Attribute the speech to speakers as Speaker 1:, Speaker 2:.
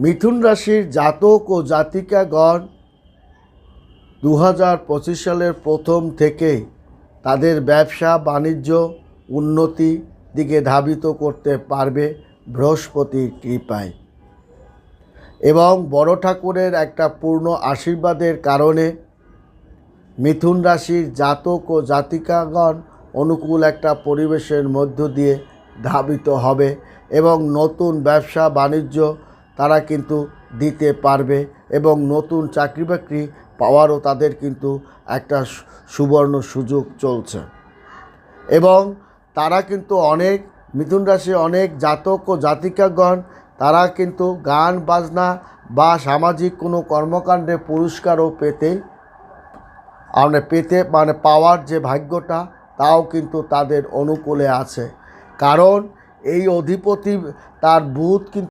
Speaker 1: মিথুন রাশির জাতক ও জাতিকাগণ 2025 সালের প্রথম থেকেই তাদের ব্যবসা বাণিজ্য উন্নতি দিকে ধাবিত করতে পারবে বৃহস্পতির কৃপায়, এবং বড় ঠাকুরের একটা পূর্ণ আশীর্বাদের কারণে মিথুন রাশির জাতক ও জাতিকাগণ অনুকূল একটা পরিবেশের মধ্য দিয়ে ধাবিত হবে এবং নতুন ব্যবসা বাণিজ্য তারা কিন্তু দিতে পারবে এবং নতুন চাকরি বাকরি পাওয়ারও তাদের কিন্তু একটা সুবর্ণ সুযোগ চলছে। এবং তারা কিন্তু অনেক মিথুন রাশির অনেক জাতক ও জাতিকাগণ তারা কিন্তু গান বাজনা বা সামাজিক কোনো কর্মকাণ্ডে পুরস্কারও পাওয়ার যে ভাগ্যটা তাও কিন্তু তাদের অনুকূলে আছে, কারণ এই অধিপতি তার বুধ কিন্তু